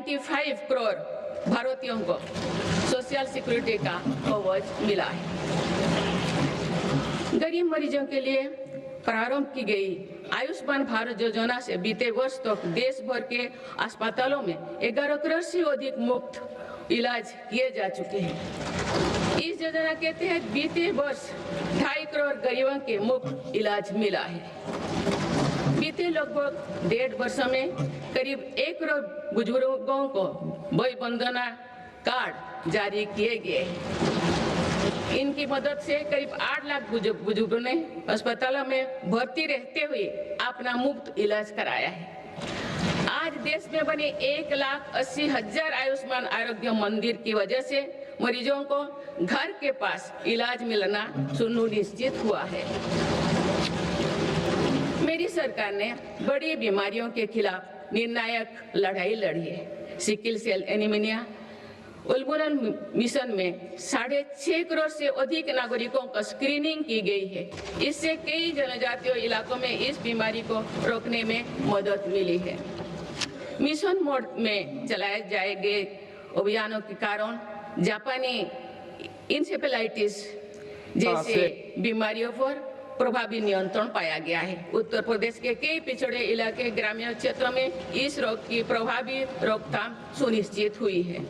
95 करोड़ भारतीयों को social security का कवच मिला है। गरीब मरीजों के लिए प्रारंभ की गई आयुष्मान भारत योजना से बीते वर्ष तक देश भर के अस्पतालों में 11 करोड़ से अधिक मुफ्त इलाज किए जा चुके हैं। इस योजना के तहत बीते वर्ष 2.5 करोड़ गरीबों के मुफ्त इलाज मिला है। बीते लगभग 1.5 वर्ष में करीब 1 करोड़ बुजुर्गों को वय वंदना कार्ड जारी किए गए। इनकी मदद से करीब 8 लाख बुजुर्गों ने अस्पतालों में भर्ती रहते हुए अपना मुफ्त इलाज कराया है। आज देश में बने 1,80,000 आयुष्मान आरोग्य मंदिर की वजह से मरीजों को घर के पास इलाज मिलना सुनिश्चित हुआ है। मेरी सरकार ने बड़ी बीमारियों के खिलाफ निर्णायक लड़ाई लड़ी है। सिकल सेल एनीमिया उन्मूलन मिशन में 6.5 करोड़ से अधिक नागरिकों का स्क्रीनिंग की गई है। इससे कई जनजातीय इलाकों में इस बीमारी को रोकने में मदद मिली है। मिशन मोड में चलाए जाए गए अभियानों के कारण जापानी इंसेफेलाइटिस जैसे बीमारियों पर प्रभावी नियंत्रण पाया गया है। उत्तर प्रदेश के कई पिछड़े इलाके ग्रामीण क्षेत्रों में इस रोग की प्रभावी रोकथाम सुनिश्चित हुई है।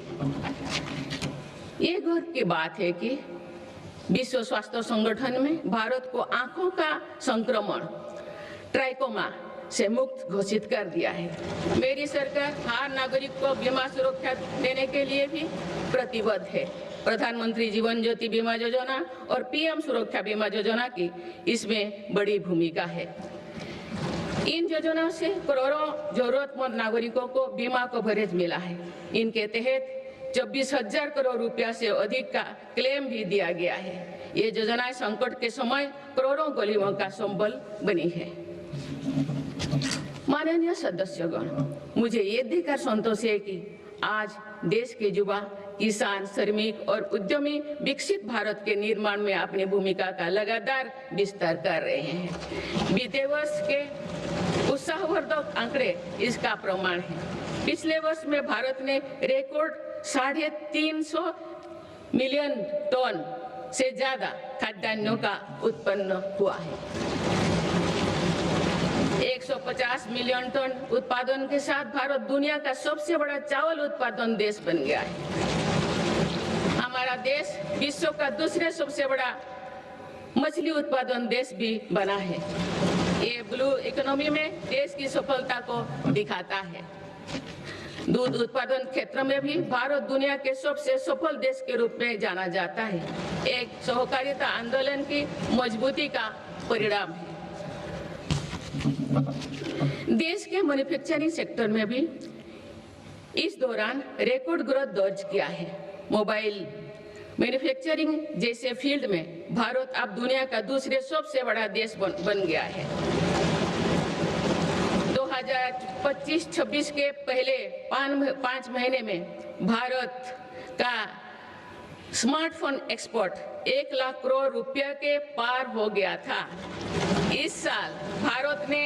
ये गर्व की बात है कि विश्व स्वास्थ्य संगठन में भारत को आंखों का संक्रमण ट्राइकोमा से मुक्त घोषित कर दिया है। मेरी सरकार हर नागरिक को बीमा सुरक्षा देने के लिए भी प्रतिबद्ध है। प्रधानमंत्री जीवन ज्योति बीमा योजना और पीएम सुरक्षा बीमा योजना की इसमें बड़ी भूमिका है। इन योजनाओं से करोड़ों जरूरतमंद नागरिकों को बीमा कवरेज मिला है। इनके तहत 24,000 करोड़ रुपया से अधिक का क्लेम भी दिया गया है। ये योजनाएं संकट के समय करोड़ों गरीबों का संबल बनी है। माननीय सदस्यगण, मुझे ये देखकर संतोष है कि आज देश के युवा किसान, श्रमिक और उद्यमी विकसित भारत के निर्माण में अपनी भूमिका का लगातार विस्तार कर रहे हैं। बीते वर्ष के उत्साहवर्धक आंकड़े इसका प्रमाण है। पिछले वर्ष में भारत ने रिकॉर्ड 350 मिलियन टन से ज्यादा खाद्यान्नों का उत्पन्न हुआ है। 150 मिलियन टन उत्पादन के साथ भारत दुनिया का सबसे बड़ा चावल उत्पादन देश बन गया है। हमारा देश विश्व का दूसरे सबसे बड़ा मछली उत्पादन देश भी बना है। ये ब्लू इकोनॉमी में देश की सफलता को दिखाता है। दूध उत्पादन क्षेत्र में भी भारत दुनिया के सबसे सफल देश के रूप में जाना जाता है। एक सहकारिता आंदोलन की मजबूती का परिणाम है। देश के मैन्युफैक्चरिंग सेक्टर में भी इस दौरान रिकॉर्ड ग्रोथ दर्ज किया है। मोबाइल मैन्युफैक्चरिंग जैसे फील्ड में भारत अब दुनिया का दूसरे सबसे बड़ा देश बन गया है। 2025-26 के पहले 5 महीने में भारत का स्मार्टफोन एक्सपोर्ट 1 लाख करोड़ रुपया के पार हो गया था। इस साल भारत ने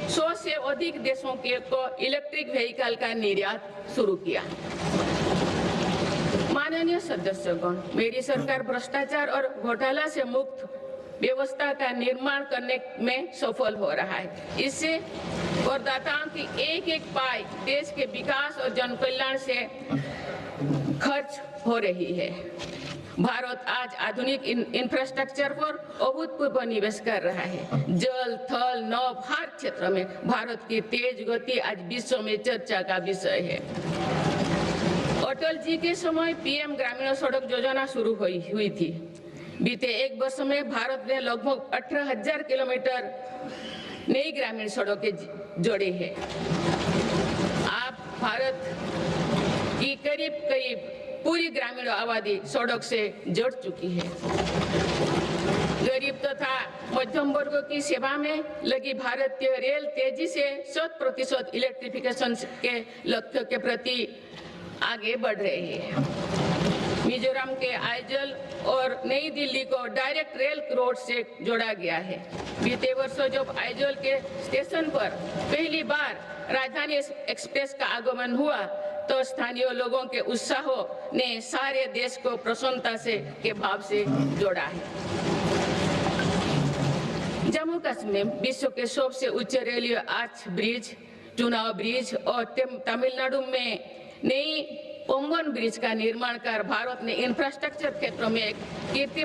100 से अधिक देशों को इलेक्ट्रिक व्हीकल का निर्यात शुरू किया। माननीय सदस्यगण, मेरी सरकार भ्रष्टाचार और घोटाला से मुक्त व्यवस्था का निर्माण करने में सफल हो रहा है। इससे करदाताओं की एक पाई देश के विकास और जन कल्याण से खर्च हो रही है। भारत आज आधुनिक इंफ्रास्ट्रक्चर पर अभूतपूर्व निवेश कर रहा है। जल, थल, नभ हर क्षेत्र में भारत की तेज गति आज विश्व में चर्चा का विषय है। अटल जी के समय पीएम ग्रामीण सड़क योजना शुरू हुई थी। बीते 1 वर्ष में भारत ने लगभग 18,000 किलोमीटर नई ग्रामीण सड़कें जोड़ी है। आप भारत की करीब पूरी ग्रामीण आबादी सड़क से जुड़ चुकी है। गरीब तथा मध्यम वर्ग की सेवा में लगी भारतीय रेल तेजी से 100% इलेक्ट्रिफिकेशन के लक्ष्य के प्रति आगे बढ़ रही है। मिजोरम के आइजल और नई दिल्ली को डायरेक्ट रेल रोड से जोड़ा गया है। बीते वर्षों जब आइजल के स्टेशन पर पहली बार राजधानी एक्सप्रेस का आगमन हुआ तो स्थानीय लोगों के उत्साह ने सारे देश को प्रसन्नता से के भाव से जोड़ा है। जम्मू कश्मीर विश्व के सबसे उच्च रेलवे आर्च ब्रिज, चुनाव ब्रिज और तमिलनाडु में नई पोंगन ब्रिज का निर्माण कर भारत ने इंफ्रास्ट्रक्चर क्षेत्रों में एक कीर्ति